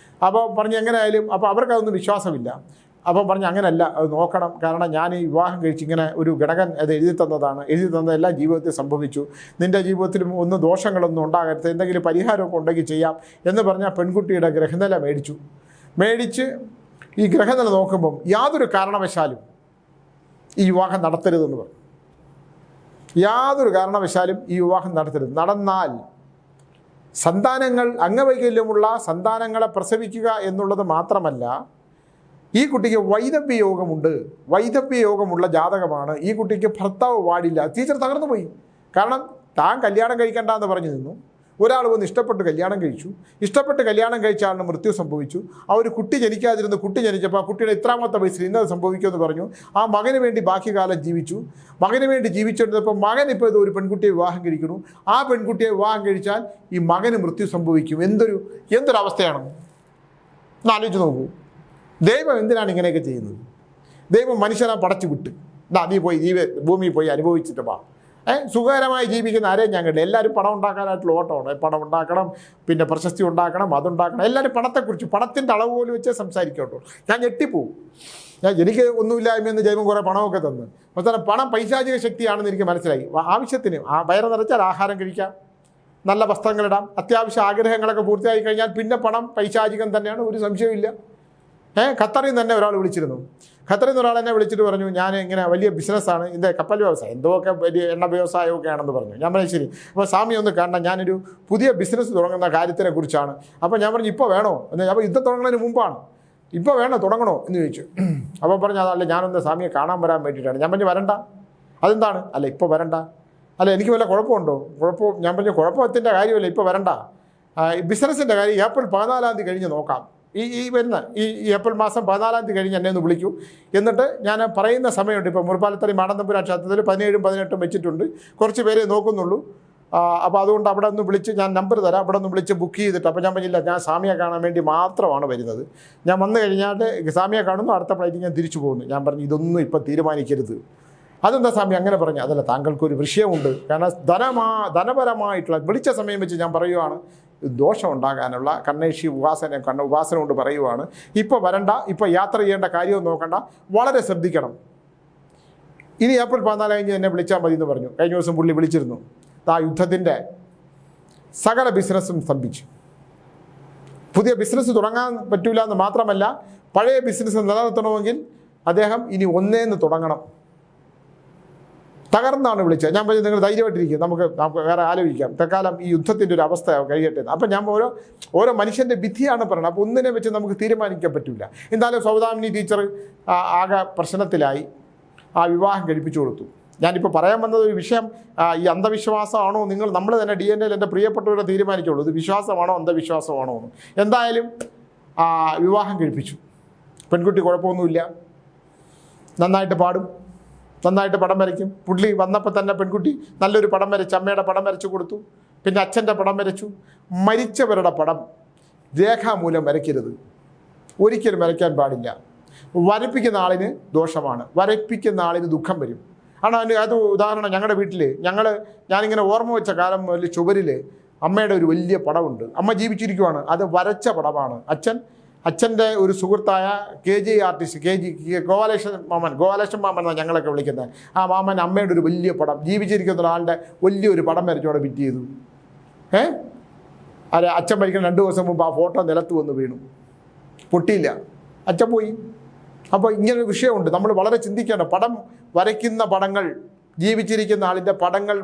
അപ്പോൾ പറഞ്ഞ് എങ്ങനെയായാലും, അപ്പോൾ അവർക്കതൊന്നും വിശ്വാസമില്ല. അപ്പം പറഞ്ഞ് അങ്ങനെയല്ല, അത് നോക്കണം, കാരണം ഞാൻ ഈ വിവാഹം കഴിച്ച് ഇങ്ങനെ ഒരു ഘടകൻ അത് എഴുതി തന്നതെല്ലാം ജീവിതത്തിൽ സംഭവിച്ചു, നിൻ്റെ ജീവിതത്തിലും ഒന്നും ദോഷങ്ങളൊന്നും ഉണ്ടാകരുത്, എന്തെങ്കിലും പരിഹാരമൊക്കെ ഉണ്ടെങ്കിൽ ചെയ്യാം എന്ന് പറഞ്ഞാൽ പെൺകുട്ടിയുടെ ഗൃഹനില മേടിച്ച് ഈ ഗൃഹനില നോക്കുമ്പം യാതൊരു കാരണവശാലും ഈ വിവാഹം നടത്തരുതെന്ന് പറഞ്ഞു. യാതൊരു കാരണവശാലും ഈ വിവാഹം നടന്നാൽ അംഗവൈകല്യമുള്ള സന്താനങ്ങളെ പ്രസവിക്കുക എന്നുള്ളത് മാത്രമല്ല, ഈ കുട്ടിക്ക് വൈദവ്യ യോഗമുള്ള ജാതകമാണ്. ഈ കുട്ടിക്ക് ഭർത്താവ് പാടില്ല. ടീച്ചർ തകർന്നു പോയി. കാരണം താൻ കല്യാണം കഴിക്കേണ്ടെന്ന് പറഞ്ഞു നിന്നു. ഒരാൾ വന്ന് ഇഷ്ടപ്പെട്ട് കല്യാണം കഴിച്ച ആളിന് മൃത്യു സംഭവിച്ചു. ആ ഒരു കുട്ടി ജനിച്ചപ്പോൾ ആ കുട്ടിയുടെ ഇത്രാമത്തെ വയസ്സിൽ ഇന്നത് സംഭവിക്കുമെന്ന് പറഞ്ഞു. ആ മകന് വേണ്ടി ബാക്കി കാലം ജീവിച്ചുകൊണ്ടിരുന്നപ്പോൾ മകൻ ഇപ്പോൾ ഇത് ഒരു പെൺകുട്ടിയെ വിവാഹം കഴിക്കുന്നു. ആ പെൺകുട്ടിയെ വിവാഹം കഴിച്ചാൽ ഈ മകന് മൃത്യു സംഭവിക്കും. എന്തൊരവസ്ഥയാണ് എന്ന് ആലോചിച്ച് നോക്കൂ. ദൈവം എന്തിനാണ് ഇങ്ങനെയൊക്കെ ചെയ്യുന്നത്? ദൈവം മനുഷ്യനെ പടച്ചു വിട്ട്, നീ പോയി ഭൂമിയിൽ പോയി അനുഭവിച്ചിട്ട് വാ, സുഖകരമായി ജീവിക്കുന്ന ആരെയും ഞാൻ കണ്ടില്ല. എല്ലാവരും പണം ഉണ്ടാക്കാനായിട്ടുള്ള ഓട്ടമാണ്. പണം ഉണ്ടാക്കണം, പിന്നെ പ്രശസ്തി ഉണ്ടാക്കണം, അതുണ്ടാക്കണം. എല്ലാവരും പണത്തെക്കുറിച്ച്, പണത്തിൻ്റെ അളവ് പോലും വെച്ചേ സംസാരിക്കട്ടോ. ഞാൻ ഞെട്ടിപ്പോവും. എനിക്ക് ഒന്നുമില്ലായ്മയെന്ന് ജൈവം കുറേ പണമൊക്കെ തന്നു. അവസാനം പണം പൈശാചിക ശക്തിയാണെന്ന് എനിക്ക് മനസ്സിലായി. ആവശ്യത്തിന് വയറ് നിറച്ചാൽ ആഹാരം കഴിക്കാം, നല്ല വസ്ത്രങ്ങളിടാം, അത്യാവശ്യ ആഗ്രഹങ്ങളൊക്കെ പൂർത്തിയായി കഴിഞ്ഞാൽ പിന്നെ പണം പൈശാചികം തന്നെയാണ്, ഒരു സംശയമില്ല. ഖത്തറിൽ നിന്ന് തന്നെ ഒരാൾ വിളിച്ചിരുന്നു. ഖത്തറിൽ നിന്ന് ഒരാൾ എന്നെ വിളിച്ചിട്ട് പറഞ്ഞു, ഞാൻ ഇങ്ങനെ വലിയ ബിസിനസ്സാണ്, ഇതിൻ്റെ കപ്പൽ വ്യവസായം എന്തൊക്കെ വലിയ എണ്ണ വ്യവസായമൊക്കെ ആണെന്ന് പറഞ്ഞു. ഞാൻ പറഞ്ഞു ശരി, അപ്പോൾ സ്വാമി ഒന്ന് കാണണം, ഞാനൊരു പുതിയ ബിസിനസ് തുടങ്ങുന്ന കാര്യത്തിനെ കുറിച്ചാണ്. അപ്പോൾ ഞാൻ പറഞ്ഞു ഇപ്പോൾ വേണോ എന്ന്. അപ്പോൾ യുദ്ധം തുടങ്ങുന്നതിന് മുമ്പാണ്. ഇപ്പോൾ വേണോ, തുടങ്ങണോ എന്ന് ചോദിച്ചു. അപ്പോൾ പറഞ്ഞു അതല്ല, ഞാനൊന്ന് സ്വാമിയെ കാണാൻ വരാൻ വേണ്ടിയിട്ടാണ്. ഞാൻ പറഞ്ഞു വരണ്ട. അതെന്താണ്? അല്ല ഇപ്പോൾ വരണ്ട. അല്ല എനിക്ക് വല്ല കുഴപ്പമുണ്ടോ? ഞാൻ പറഞ്ഞു കുഴപ്പത്തിൻ്റെ കാര്യമല്ല, ഇപ്പോൾ വരണ്ട. ബിസിനസ്സിൻ്റെ കാര്യം ഏപ്രിൽ 14-ാം തീയതി കഴിഞ്ഞ് നോക്കാം. ഈ ഏപ്രിൽ മാസം 14-ാം തീയതി കഴിഞ്ഞ് എന്നെ ഒന്ന് വിളിക്കൂ. എന്നിട്ട് ഞാൻ പറയുന്ന സമയമുണ്ട്. ഇപ്പോൾ മുറിപ്പാലത്തറി മാടന്തമ്പുരാൻ ക്ഷേത്രത്തിൽ 17-ഉം 18-ഉം വെച്ചിട്ടുണ്ട്. കുറച്ച് പേരെ നോക്കുന്നുള്ളൂ. അപ്പോൾ അതുകൊണ്ട് അവിടെ ഒന്ന് വിളിച്ച്, ഞാൻ നമ്പർ തരാം, അവിടെ ഒന്ന് വിളിച്ച് ബുക്ക് ചെയ്തിട്ട്. അപ്പോൾ ഞാൻ പറഞ്ഞില്ല, ഞാൻ സ്വാമിയെ കാണാൻ വേണ്ടി മാത്രമാണ് വരുന്നത്. ഞാൻ വന്നു കഴിഞ്ഞാൽ സ്വാമിയെ കാണുന്നു, അടുത്ത ഫ്ലൈറ്റിൽ ഞാൻ തിരിച്ചു പോകുന്നു. ഞാൻ പറഞ്ഞു ഇതൊന്നും ഇപ്പോൾ തീരുമാനിക്കരുത്. അതെന്താ സ്വാമി അങ്ങനെ പറഞ്ഞു? അതല്ല, താങ്കൾക്കൊരു വിഷയമുണ്ട്. കാരണം ധനപരമായിട്ടുള്ള വിളിച്ച സമയം വെച്ച് ഞാൻ പറയുവാണ്, ദോഷം ഉണ്ടാകാനുള്ള കണ്ണേഷി ഉപാസന കൊണ്ട് പറയുവാണ്. ഇപ്പോൾ വരണ്ട, ഇപ്പോൾ യാത്ര ചെയ്യേണ്ട കാര്യവും നോക്കണ്ട, വളരെ ശ്രദ്ധിക്കണം. ഇനി ഏപ്രിൽ 14 കഴിഞ്ഞ് എന്നെ വിളിച്ചാൽ മതി എന്ന് പറഞ്ഞു. കഴിഞ്ഞ ദിവസം പുള്ളി വിളിച്ചിരുന്നു. ആ യുദ്ധത്തിൻ്റെ സകല ബിസിനസ്സും സ്തംഭിച്ചു. പുതിയ ബിസിനസ് തുടങ്ങാൻ പറ്റൂല എന്ന് മാത്രമല്ല, പഴയ ബിസിനസ് നിലനിർത്തണമെങ്കിൽ അദ്ദേഹം ഇനി ഒന്നേന്ന് തുടങ്ങണം. തകർന്നാണ് വിളിച്ചത്. ഞാൻ പറഞ്ഞു നിങ്ങൾ ധൈര്യമായിട്ടിരിക്കും, നമുക്ക് വേറെ ആലോചിക്കാം, തൽക്കാലം ഈ യുദ്ധത്തിൻ്റെ ഒരു അവസ്ഥ കഴിയട്ടെ. അപ്പം ഞാൻ ഓരോ മനുഷ്യൻ്റെ വിധിയാണ് പറയുന്നത്. അപ്പോൾ ഒന്നിനെ വെച്ച് നമുക്ക് തീരുമാനിക്കാൻ പറ്റില്ല. എന്തായാലും സൗദാമിനി ടീച്ചർ ആകെ പ്രശ്നത്തിലായി, ആ വിവാഹം കഴിപ്പിച്ചു കൊടുത്തു. ഞാനിപ്പോൾ പറയാൻ വന്നത് ഒരു വിഷയം, ഈ അന്ധവിശ്വാസമാണോ നമ്മൾ തന്നെ DNA-ൽ എൻ്റെ പ്രിയപ്പെട്ടവരെ തീരുമാനിക്കുള്ളൂ, ഇത് വിശ്വാസമാണോ അന്ധവിശ്വാസമാണോ എന്ന്. എന്തായാലും വിവാഹം കഴിപ്പിച്ചു. പെൺകുട്ടി കുഴപ്പമൊന്നുമില്ല, നന്നായിട്ട് പാടും, നന്നായിട്ട് പടം വരയ്ക്കും. പുള്ളി വന്നപ്പോൾ തന്നെ പെൺകുട്ടി നല്ലൊരു പടം വരച്ച്, അമ്മയുടെ പടം വരച്ചു കൊടുത്തു, പിന്നെ അച്ഛൻ്റെ പടം വരച്ചു. മരിച്ചവരുടെ പടം രേഖാമൂലം വരയ്ക്കരുത്, ഒരിക്കലും വരയ്ക്കാൻ പാടില്ല. വരപ്പിക്കുന്ന ആളിന് ദോഷമാണ്, വരപ്പിക്കുന്ന ആളിന് ദുഃഖം വരും. അത് ഉദാഹരണം, ഞങ്ങളുടെ വീട്ടിൽ ഞാനിങ്ങനെ ഓർമ്മ വെച്ച കാലം മുതൽ ചുവരിൽ അമ്മയുടെ ഒരു വലിയ പടമുണ്ട്. അമ്മ ജീവിച്ചിരിക്കുവാണ്, അത് വരച്ച പടമാണ്. അച്ഛൻ്റെ ഒരു സുഹൃത്തായ KG ആർട്ടിസ്റ്റ് ഗോപാലകൃഷ്ണൻ മാമൻ എന്നാണ് ഞങ്ങളൊക്കെ വിളിക്കുന്നത്. ആ മാമൻ അമ്മയുടെ ഒരു വലിയ പടം, ജീവിച്ചിരിക്കുന്ന ഒരാളുടെ വലിയൊരു പടം വരച്ചോടെ ഫിറ്റ് ചെയ്തു. അച്ഛൻ മരിക്കുന്ന 2 ദിവസം മുമ്പ് ആ ഫോട്ടോ നിലത്ത് വന്ന് വീണു, പൊട്ടിയില്ല, അച്ഛൻ പോയി. അപ്പോൾ ഇങ്ങനൊരു വിഷയമുണ്ട്, നമ്മൾ വളരെ ചിന്തിക്കേണ്ട. പടം വരയ്ക്കുന്ന പടങ്ങൾ, ജീവിച്ചിരിക്കുന്ന ആളിൻ്റെ പടങ്ങൾ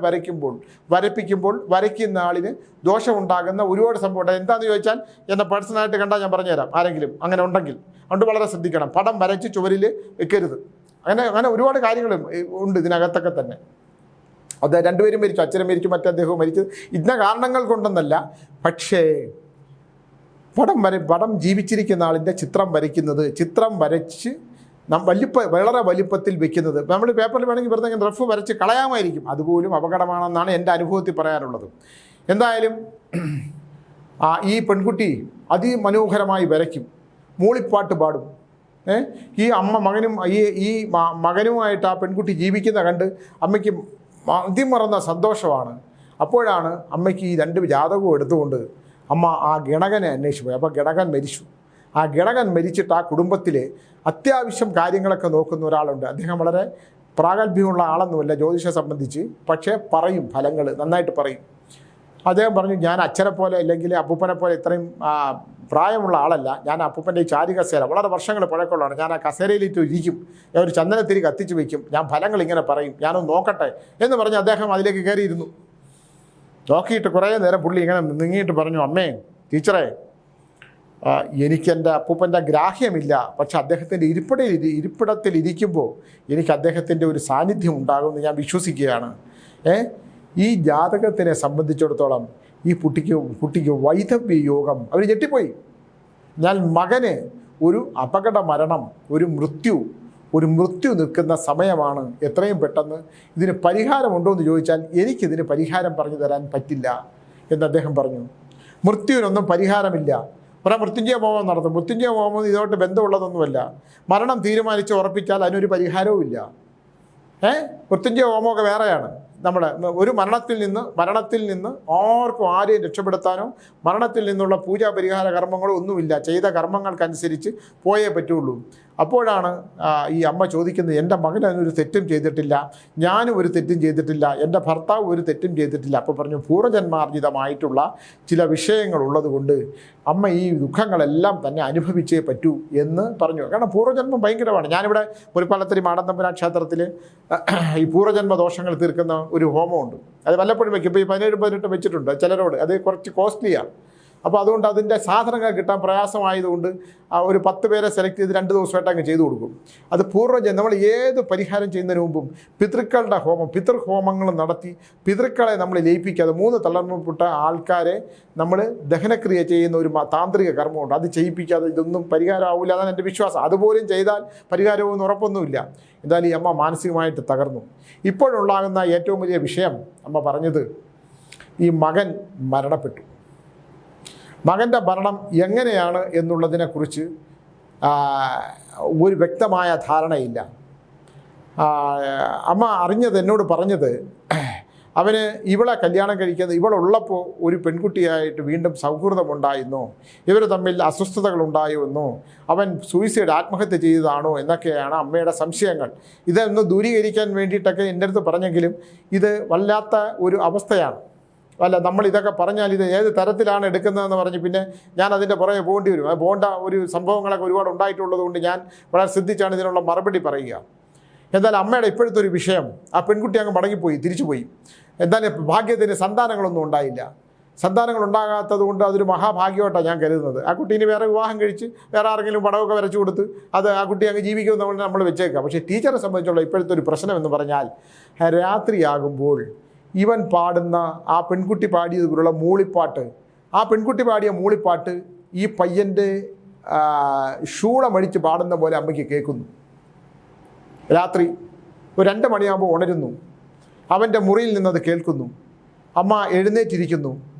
വരപ്പിക്കുമ്പോൾ വരയ്ക്കുന്ന ആളിന് ദോഷമുണ്ടാകുന്ന ഒരുപാട് സംഭവമുണ്ട്. എന്താണെന്ന് ചോദിച്ചാൽ എന്നെ പേഴ്സണലായിട്ട് കണ്ടാൽ ഞാൻ പറഞ്ഞുതരാം, ആരെങ്കിലും അങ്ങനെ ഉണ്ടെങ്കിൽ. അതുകൊണ്ട് വളരെ ശ്രദ്ധിക്കണം, പടം വരച്ച് ചുവരിൽ വെക്കരുത്. അങ്ങനെ ഒരുപാട് കാര്യങ്ങൾ ഉണ്ട് ഇതിനകത്തൊക്കെ തന്നെ. അത് 2 പേരും മരിച്ചു, അച്ഛനും മരിച്ചു, മറ്റദ്ദേഹവും മരിച്ചത് ഇന്ന കാരണങ്ങൾ കൊണ്ടെന്നല്ല. പക്ഷേ പടം ജീവിച്ചിരിക്കുന്ന ആളിൻ്റെ ചിത്രം വരച്ച് വളരെ വലിപ്പത്തിൽ വെക്കുന്നത്, നമ്മൾ പേപ്പറിൽ വേണമെങ്കിൽ വെറുതെ റഫ് വരച്ച് കളയാമായിരിക്കും, അതുപോലും അപകടമാണെന്നാണ് എൻ്റെ അനുഭവത്തിൽ പറയാനുള്ളത്. എന്തായാലും ഈ പെൺകുട്ടി അതിമനോഹരമായി വരയ്ക്കും, മൂളിപ്പാട്ട് പാടും. ഈ മകനുമായിട്ട് ആ പെൺകുട്ടി ജീവിക്കുന്ന കണ്ട് അമ്മയ്ക്ക് അതിമറന്ന സന്തോഷമാണ്. അപ്പോഴാണ് അമ്മയ്ക്ക് ഈ 2 ജാതകവും എടുത്തുകൊണ്ട് അമ്മ ആ ഗണകനെ അന്വേഷിച്ചു പോയി. അപ്പോൾ ഗണകൻ മരിച്ചു. ആ ഗണകൻ മരിച്ചിട്ട് ആ കുടുംബത്തിൽ അത്യാവശ്യം കാര്യങ്ങളൊക്കെ നോക്കുന്ന ഒരാളുണ്ട്. അദ്ദേഹം വളരെ പ്രാഗൽഭ്യമുള്ള ആളൊന്നുമല്ല ജ്യോതിഷം സംബന്ധിച്ച്, പക്ഷേ പറയും, ഫലങ്ങൾ നന്നായിട്ട് പറയും. അദ്ദേഹം പറഞ്ഞു, ഞാൻ അച്ഛനെ പോലെ അല്ലെങ്കിൽ അപ്പൂപ്പനെ പോലെ ഇത്രയും പ്രായമുള്ള ആളല്ല, ഞാൻ അപ്പൂപ്പൻ്റെ ഈ ചാരി കസേര വളരെ വർഷങ്ങൾ പഴക്കമുള്ളതാണ്, ഞാൻ ആ കസേരയിലിട്ട് ഇരിക്കും, ഞാൻ ഒരു ചന്ദനത്തിരി കത്തിച്ച് വയ്ക്കും, ഞാൻ ഫലങ്ങൾ ഇങ്ങനെ പറയും, ഞാനൊന്ന് നോക്കട്ടെ എന്ന് പറഞ്ഞ് അദ്ദേഹം അതിലേക്ക് കയറിയിരുന്നു. നോക്കിയിട്ട് കുറേ നേരം പുള്ളി ഇങ്ങനെ നീങ്ങിയിട്ട് പറഞ്ഞു, അമ്മേ ടീച്ചറേ, എനിക്കെൻ്റെ അപ്പൂപ്പൻ്റെ ഗ്രാഹ്യമില്ല, പക്ഷെ അദ്ദേഹത്തിൻ്റെ ഇരിപ്പിടത്തിൽ ഇരിക്കുമ്പോൾ എനിക്ക് അദ്ദേഹത്തിൻ്റെ ഒരു സാന്നിധ്യം ഉണ്ടാകുമെന്ന് ഞാൻ വിശ്വസിക്കുകയാണ്. ഈ ജാതകത്തിനെ സംബന്ധിച്ചിടത്തോളം ഈ കുട്ടിക്ക് വൈധവ്യ യോഗം, അവർ ഞെട്ടിപ്പോയി. ഞാൻ മകന് ഒരു അപകട മരണം, ഒരു മൃത്യു നിൽക്കുന്ന സമയമാണ്, എത്രയും പെട്ടെന്ന് ഇതിന് പരിഹാരമുണ്ടോ എന്ന് ചോദിച്ചാൽ എനിക്കിതിന് പരിഹാരം പറഞ്ഞു തരാൻ പറ്റില്ല എന്ന് അദ്ദേഹം പറഞ്ഞു. മൃത്യുവിനൊന്നും പരിഹാരമില്ല. കുറേ മൃത്യുഞ്ജയ ഹോമം നടത്തും. മൃത്യുഞ്ജയ ഹോമം ഇതോട്ട് ബന്ധമുള്ളതൊന്നുമല്ല. മരണം തീരുമാനിച്ച് ഉറപ്പിച്ചാൽ അതിനൊരു പരിഹാരവും ഇല്ല. മൃത്യുഞ്ജയ ഹോമമൊക്കെ വേറെയാണ്. നമ്മുടെ ഒരു മരണത്തിൽ നിന്ന് ആരെയും രക്ഷപ്പെടുത്താനോ മരണത്തിൽ നിന്നുള്ള പൂജാ പരിഹാര കർമ്മങ്ങളോ ഒന്നുമില്ല. ചെയ്ത കർമ്മങ്ങൾക്കനുസരിച്ച് പോയേ പറ്റുള്ളൂ. അപ്പോഴാണ് ഈ അമ്മ ചോദിക്കുന്നത്, എൻ്റെ മകൻ അതിനൊരു തെറ്റും ചെയ്തിട്ടില്ല, ഞാനും ഒരു തെറ്റും ചെയ്തിട്ടില്ല, എൻ്റെ ഭർത്താവ് ഒരു തെറ്റും ചെയ്തിട്ടില്ല. അപ്പോൾ പറഞ്ഞു, പൂർവജന്മാർജിതമായിട്ടുള്ള ചില വിഷയങ്ങളുള്ളത് കൊണ്ട് അമ്മ ഈ ദുഃഖങ്ങളെല്ലാം തന്നെ അനുഭവിച്ചേ പറ്റൂ എന്ന് പറഞ്ഞു. കാരണം പൂർവ്വജന്മം ഭയങ്കരമാണ്. ഞാനിവിടെ മുരിപ്പാലത്തിരി മാടന്തമ്പുരാൻ ക്ഷേത്രത്തിൽ ഈ പൂർവ്വജന്മ ദോഷങ്ങൾ തീർക്കുന്ന ഒരു ഹോമമുണ്ട്. അത് വല്ലപ്പോഴും വയ്ക്കും. ഇപ്പോൾ ഈ 17-18 വെച്ചിട്ടുണ്ട് ചിലരോട്. അത് കുറച്ച് കോസ്റ്റ്ലിയാണ്. അപ്പോൾ അതുകൊണ്ട് അതിൻ്റെ സാധനങ്ങൾ കിട്ടാൻ പ്രയാസമായതുകൊണ്ട് ഒരു 10 പേരെ സെലക്ട് ചെയ്ത് 2 ദിവസമായിട്ട് അങ്ങ് ചെയ്തു കൊടുക്കും. അത് നമ്മൾ ഏത് പരിഹാരം ചെയ്യുന്നതിന് മുമ്പും പിതൃക്കളുടെ പിതൃഹോമങ്ങൾ നടത്തി പിതൃക്കളെ നമ്മൾ ലയിപ്പിക്കാതെ 3 തലമുറപ്പെട്ട ആൾക്കാരെ നമ്മൾ ദഹനക്രിയ ചെയ്യുന്ന ഒരു താന്ത്രിക കർമ്മമുണ്ട്. അത് ചെയ്യിപ്പിക്കാതെ ഇതൊന്നും പരിഹാരമാവില്ല എന്നാണ് എൻ്റെ വിശ്വാസം. അതുപോലും ചെയ്താൽ പരിഹാരമൊന്നും ഉറപ്പൊന്നുമില്ല. എന്തായാലും ഈ അമ്മ മാനസികമായിട്ട് തകർന്നു. ഇപ്പോഴുണ്ടാകുന്ന ഏറ്റവും വലിയ വിഷയം അമ്മ പറഞ്ഞത്, ഈ മകൻ മരണപ്പെട്ടു. മകൻ്റെ മരണം എങ്ങനെയാണ് എന്നുള്ളതിനെക്കുറിച്ച് ഒരു വ്യക്തമായ ധാരണയില്ല. അമ്മ എന്നോട് പറഞ്ഞത്, അവന് ഇവളെ കല്യാണം കഴിക്കുന്നത് ഇവളുള്ളപ്പോൾ ഒരു പെൺകുട്ടിയായിട്ട് വീണ്ടും സൗഹൃദമുണ്ടായിരുന്നോ, ഇവർ തമ്മിൽ അസ്വസ്ഥതകളുണ്ടായോ എന്നോ, അവൻ ആത്മഹത്യ ചെയ്തതാണോ എന്നൊക്കെയാണ് അമ്മയുടെ സംശയങ്ങൾ. ഇതൊന്ന് ദൂരീകരിക്കാൻ വേണ്ടിയിട്ടൊക്കെ എൻ്റെ അടുത്ത് പറഞ്ഞെങ്കിലും ഇത് വല്ലാത്ത ഒരു അവസ്ഥയാണ്. അല്ല നമ്മൾ ഇതൊക്കെ പറഞ്ഞാൽ ഇത് ഏത് തരത്തിലാണ് എടുക്കുന്നതെന്ന് പറഞ്ഞ് പിന്നെ ഞാൻ അതിൻ്റെ പുറകെ പോകേണ്ടി വരും. അത് പോകേണ്ട ഒരു സംഭവങ്ങളൊക്കെ ഒരുപാട് ഉണ്ടായിട്ടുള്ളത് കൊണ്ട് ഞാൻ വളരെ ശ്രദ്ധിച്ചാണ് ഇതിനുള്ള മറുപടി പറയുക. എന്തായാലും അമ്മയുടെ ഇപ്പോഴത്തെ ഒരു വിഷയം, ആ പെൺകുട്ടി അങ്ങ് മടങ്ങിപ്പോയി, തിരിച്ചുപോയി. എന്തായാലും ഭാഗ്യത്തിന് സന്താനങ്ങളൊന്നും ഉണ്ടായില്ല. സന്താനങ്ങൾ ഉണ്ടാകാത്തത് കൊണ്ട് അതൊരു മഹാഭാഗ്യമായിട്ടാണ് ഞാൻ കരുതുന്നത്. ആ കുട്ടീനെ വേറെ വിവാഹം കഴിച്ച് വേറെ ആരെങ്കിലും പടമൊക്കെ വരച്ചു കൊടുത്ത് അത് ആ കുട്ടി അങ്ങ് ജീവിക്കുമെന്ന് നമ്മൾ വെച്ചേക്കാം. പക്ഷേ ടീച്ചറെ സംബന്ധിച്ചുള്ള ഇപ്പോഴത്തെ ഒരു പ്രശ്നം എന്ന് പറഞ്ഞാൽ, രാത്രിയാകുമ്പോൾ ഇവൻ പാടുന്ന ആ പെൺകുട്ടി പാടിയതുപോലുള്ള മൂളിപ്പാട്ട്, ആ പെൺകുട്ടി പാടിയ മൂളിപ്പാട്ട് ഈ പയ്യൻ്റെ ഷൂളമടിച്ച് പാടുന്ന പോലെ അമ്മയ്ക്ക് കേൾക്കുന്നു. രാത്രി ഒരു 2 മണിയാകുമ്പോൾ ഉണരുന്നു, അവൻ്റെ മുറിയിൽ നിന്നത് കേൾക്കുന്നു. അമ്മ എഴുന്നേറ്റിരിക്കുന്നു,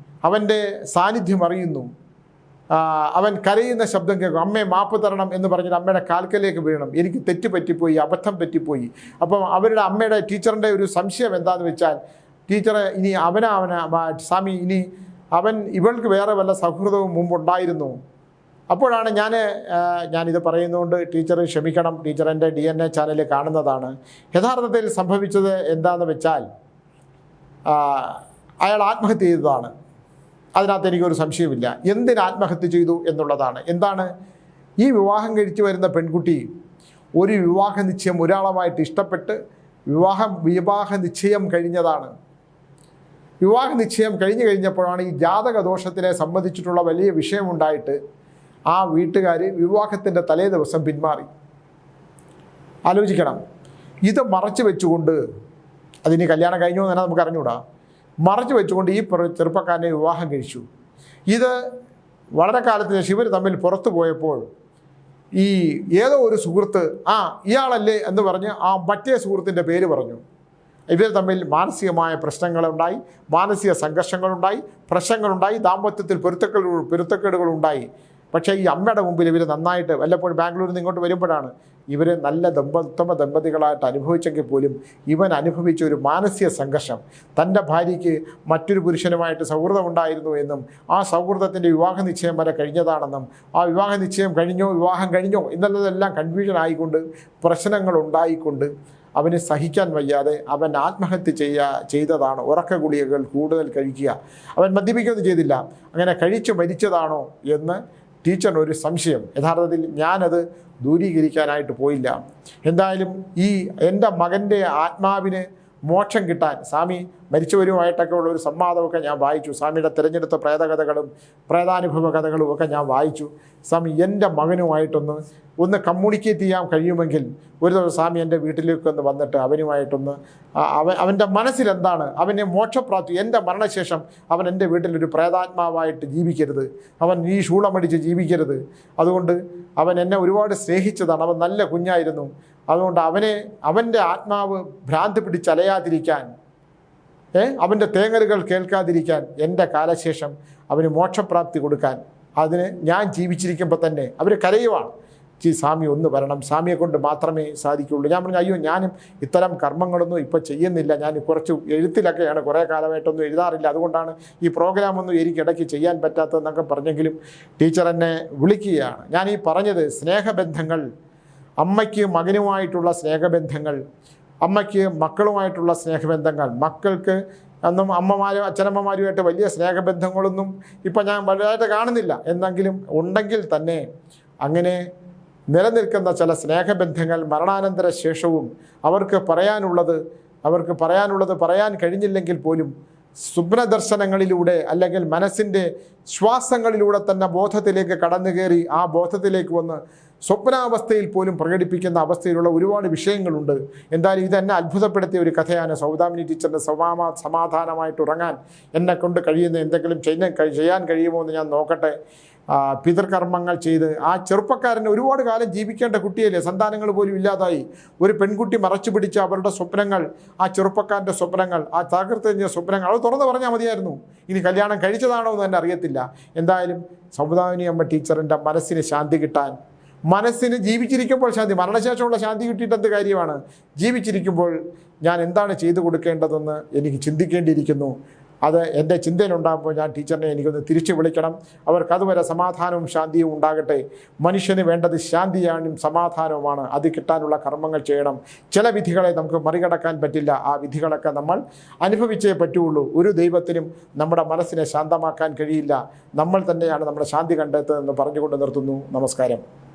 അവൻ്റെ സാന്നിധ്യം അറിയുന്നു. അവൻ കരയുന്ന ശബ്ദം കേൾക്കും. അമ്മയെ മാപ്പ് തരണം എന്ന് പറഞ്ഞിട്ട് അമ്മയുടെ കാൽക്കലേക്ക് വീഴണം, എനിക്ക് തെറ്റ് പറ്റിപ്പോയി, അബദ്ധം പറ്റിപ്പോയി. അപ്പം അവരുടെ അമ്മയുടെ ടീച്ചറിൻ്റെ ഒരു സംശയം എന്താണെന്ന് വെച്ചാൽ, ടീച്ചറെ ഇനി സ്വാമി ഇനി ഇവൾക്ക് വേറെ വല്ല സൗഹൃദവും മുമ്പുണ്ടായിരുന്നു. അപ്പോഴാണ് ഞാനിത് പറയുന്നതുകൊണ്ട് ടീച്ചർ ക്ഷമിക്കണം, ടീച്ചർ എൻ്റെ DNA ചാനലിൽ കാണുന്നതാണ്. യഥാർത്ഥത്തിൽ സംഭവിച്ചത് എന്താണെന്ന് വെച്ചാൽ, അയാൾ ആത്മഹത്യ ചെയ്തതാണ്. അതിനകത്ത് എനിക്കൊരു സംശയമില്ല. എന്തിന് ആത്മഹത്യ ചെയ്തു എന്നുള്ളതാണ്. എന്താണ്, ഈ വിവാഹം കഴിച്ചു വരുന്ന പെൺകുട്ടി ഒരു വിവാഹ നിശ്ചയം ഒരാളുമായിട്ട് ഇഷ്ടപ്പെട്ട് വിവാഹ നിശ്ചയം കഴിഞ്ഞതാണ്. വിവാഹ നിശ്ചയം കഴിഞ്ഞപ്പോഴാണ് ഈ ജാതകദോഷത്തിനെ സംബന്ധിച്ചിട്ടുള്ള വലിയ വിഷയമുണ്ടായിട്ട് ആ വീട്ടുകാർ വിവാഹത്തിൻ്റെ തലേ ദിവസം പിന്മാറി. ആലോചിക്കണം, ഇത് മറച്ചു വെച്ചുകൊണ്ട്, അതിന് കല്യാണം കഴിഞ്ഞു എന്ന് തന്നെ നമുക്ക് അറിഞ്ഞുകൂടാ, മറച്ചു വെച്ചുകൊണ്ട് ഈ ചെറുപ്പക്കാരനെ വിവാഹം കഴിച്ചു. ഇത് വളരെ കാലത്തിന് ശേഷം ഇവർ തമ്മിൽ പുറത്തു പോയപ്പോൾ ഈ ഏതോ ഒരു സുഹൃത്ത് ഇയാളല്ലേ എന്ന് പറഞ്ഞ് ആ മറ്റേ സുഹൃത്തിൻ്റെ പേര് പറഞ്ഞു. ഇവർ തമ്മിൽ മാനസികമായ പ്രശ്നങ്ങളുണ്ടായി, മാനസിക സംഘർഷങ്ങളുണ്ടായി, പ്രശ്നങ്ങളുണ്ടായി, ദാമ്പത്യത്തിൽ പൊരുത്തക്കേടുകളുണ്ടായി. പക്ഷേ ഈ അമ്മയുടെ മുമ്പിൽ ഇവർ നന്നായിട്ട്, വല്ലപ്പോഴും ബാംഗ്ലൂരിൽ നിന്ന് ഇങ്ങോട്ട് വരുമ്പോഴാണ് ഇവർ നല്ല ഉത്തമ ദമ്പതികളായിട്ട് അനുഭവിച്ചെങ്കിൽ പോലും ഇവൻ അനുഭവിച്ച ഒരു മാനസിക സംഘർഷം, തൻ്റെ ഭാര്യയ്ക്ക് മറ്റൊരു പുരുഷനുമായിട്ട് സൗഹൃദമുണ്ടായിരുന്നു എന്നും ആ സൗഹൃദത്തിൻ്റെ വിവാഹ നിശ്ചയം വരെ കഴിഞ്ഞതാണെന്നും ആ വിവാഹ നിശ്ചയം വിവാഹം കഴിഞ്ഞോ എന്നുള്ളതെല്ലാം കൺഫ്യൂഷൻ ആയിക്കൊണ്ട് പ്രശ്നങ്ങളുണ്ടായിക്കൊണ്ട് അവന് സഹിക്കാൻ വയ്യാതെ അവൻ ആത്മഹത്യ ചെയ്തതാണോ, ഉറക്ക ഗുളികകൾ കൂടുതൽ കഴിക്കുക, അവൻ മദ്യപിക്കുകയൊന്നും ചെയ്തില്ല, അങ്ങനെ കഴിച്ചു മരിച്ചതാണോ എന്ന് ടീച്ചറിനൊരു സംശയം. യഥാർത്ഥത്തിൽ ഞാനത് ദൂരീകരിക്കാനായിട്ട് പോയില്ല. എന്തായാലും എൻ്റെ മകൻ്റെ ആത്മാവിന് മോക്ഷം കിട്ടാൻ സ്വാമി മരിച്ചവരുമായിട്ടൊക്കെ ഉള്ള ഒരു സംവാദമൊക്കെ ഞാൻ വായിച്ചു. സ്വാമിയുടെ തിരഞ്ഞെടുത്ത പ്രേതകഥകളും പ്രേതാനുഭവ കഥകളും ഒക്കെ ഞാൻ വായിച്ചു. സ്വാമി എൻ്റെ മകനുമായിട്ടൊന്ന് കമ്മ്യൂണിക്കേറ്റ് ചെയ്യാൻ കഴിയുമെങ്കിൽ ഒരു ദിവസം സ്വാമി എൻ്റെ വീട്ടിലേക്കൊന്ന് വന്നിട്ട് അവനുമായിട്ടൊന്ന് അവൻ്റെ മനസ്സിലെന്താണ്, അവനെ മോക്ഷപ്രാപ്തി, എൻ്റെ മരണശേഷം അവൻ എൻ്റെ വീട്ടിലൊരു പ്രേതാത്മാവായിട്ട് ജീവിക്കരുത്, അവൻ ഈ ശൂളമടിച്ച് ജീവിക്കരുത്. അതുകൊണ്ട് അവൻ എന്നെ ഒരുപാട് സ്നേഹിച്ചതാണ്, അവൻ നല്ല കുഞ്ഞായിരുന്നു. അതുകൊണ്ട് അവൻ്റെ ആത്മാവ് ഭ്രാന്ത് പിടിച്ചലയാതിരിക്കാൻ, അവൻ്റെ തേങ്ങലുകൾ കേൾക്കാതിരിക്കാൻ, എൻ്റെ കാലശേഷം അവന് മോക്ഷപ്രാപ്തി കൊടുക്കാൻ, അതിന് ഞാൻ ജീവിച്ചിരിക്കുമ്പോൾ തന്നെ അവർ കരയുവാണ്, സ്വാമി ഒന്ന് വരണം, സ്വാമിയെ കൊണ്ട് മാത്രമേ സാധിക്കുകയുള്ളൂ. ഞാൻ പറഞ്ഞു, അയ്യോ ഞാനും ഇത്തരം കർമ്മങ്ങളൊന്നും ഇപ്പോൾ ചെയ്യുന്നില്ല, ഞാൻ കുറച്ച് എഴുത്തിലൊക്കെയാണ്, കുറേ കാലമായിട്ടൊന്നും എഴുതാറില്ല, അതുകൊണ്ടാണ് ഈ പ്രോഗ്രാമൊന്നും എനിക്കിടയ്ക്ക് ചെയ്യാൻ പറ്റാത്തതെന്നൊക്കെ പറഞ്ഞെങ്കിലും ടീച്ചർ എന്നെ വിളിക്കുകയാണ്. ഞാൻ ഈ പറഞ്ഞത് സ്നേഹബന്ധങ്ങൾ, അമ്മയ്ക്ക് മകനുമായിട്ടുള്ള സ്നേഹബന്ധങ്ങൾ, അമ്മയ്ക്ക് മക്കളുമായിട്ടുള്ള സ്നേഹബന്ധങ്ങൾ, മക്കൾക്ക് അന്നും അമ്മമാരും അച്ഛനമ്മമാരുമായിട്ട് വലിയ സ്നേഹബന്ധങ്ങളൊന്നും ഇപ്പം ഞാൻ വലുതായിട്ട് കാണുന്നില്ല. എന്നെങ്കിലും ഉണ്ടെങ്കിൽ തന്നെ അങ്ങനെ നിലനിൽക്കുന്ന ചില സ്നേഹബന്ധങ്ങൾ മരണാനന്തര ശേഷവും അവർക്ക് പറയാനുള്ളത് പറയാൻ കഴിഞ്ഞില്ലെങ്കിൽ പോലും സ്വപ്നദർശനങ്ങളിലൂടെ അല്ലെങ്കിൽ മനസ്സിൻ്റെ ശ്വാസങ്ങളിലൂടെ തന്നെ ബോധത്തിലേക്ക് കടന്നു കയറി ആ ബോധത്തിലേക്ക് വന്ന് സ്വപ്നാവസ്ഥയിൽ പോലും പ്രകടിപ്പിക്കുന്ന അവസ്ഥയിലുള്ള ഒരുപാട് വിഷയങ്ങളുണ്ട്. എന്തായാലും ഇതെന്നെ അത്ഭുതപ്പെടുത്തിയ ഒരു കഥയാണ്. സൗദാമിനി ടീച്ചറിൻ്റെ സമാധാനമായിട്ട് ഉറങ്ങാൻ എന്നെക്കൊണ്ട് കഴിയുന്ന എന്തെങ്കിലും ചെയ്യാൻ കഴിയുമോ എന്ന് ഞാൻ നോക്കട്ടെ. പിതൃകർമ്മങ്ങൾ ചെയ്ത് ആ ചെറുപ്പക്കാരന് ഒരുപാട് കാലം ജീവിക്കേണ്ട കുട്ടിയല്ലേ, സന്താനങ്ങൾ പോലും ഇല്ലാതായി. ഒരു പെൺകുട്ടി മറച്ചു പിടിച്ച അവരുടെ സ്വപ്നങ്ങൾ, ആ ചെറുപ്പക്കാരൻ്റെ സ്വപ്നങ്ങൾ, ആ തകർത്തെറിഞ്ഞ സ്വപ്നങ്ങൾ, അത് തുറന്നു പറഞ്ഞാൽ മതിയായിരുന്നു. ഇനി കല്യാണം കഴിച്ചതാണോ എന്ന് തന്നെ അറിയത്തില്ല. എന്തായാലും സൗദാമിനി അമ്മ ടീച്ചറിൻ്റെ മനസ്സിന് ശാന്തി കിട്ടാൻ, മനസ്സിന് ജീവിച്ചിരിക്കുമ്പോൾ ശാന്തി, മരണശേഷമുള്ള ശാന്തി കിട്ടിയിട്ട് എന്ത് കാര്യമാണ്, ജീവിച്ചിരിക്കുമ്പോൾ ഞാൻ എന്താണ് ചെയ്തു കൊടുക്കേണ്ടതെന്ന് എനിക്ക് ചിന്തിക്കേണ്ടിയിരിക്കുന്നു. അത് എൻ്റെ ചിന്തയിലുണ്ടാകുമ്പോൾ ഞാൻ ടീച്ചറിനെ എനിക്കൊന്ന് തിരിച്ചു വിളിക്കണം. അവർക്ക് അതുവരെ സമാധാനവും ശാന്തിയും ഉണ്ടാകട്ടെ. മനുഷ്യന് വേണ്ടത് ശാന്തിയാണും സമാധാനവുമാണ്. അത് കിട്ടാനുള്ള കർമ്മങ്ങൾ ചെയ്യണം. ചില വിധികളെ നമുക്ക് മറികടക്കാൻ പറ്റില്ല. ആ വിധികളൊക്കെ നമ്മൾ അനുഭവിച്ചേ പറ്റുള്ളൂ. ഒരു ദൈവത്തിനും നമ്മുടെ മനസ്സിനെ ശാന്തമാക്കാൻ കഴിയില്ല. നമ്മൾ തന്നെയാണ് നമ്മുടെ ശാന്തി കണ്ടെത്തുന്നതെന്ന് പറഞ്ഞുകൊണ്ട് നിർത്തുന്നു. നമസ്കാരം.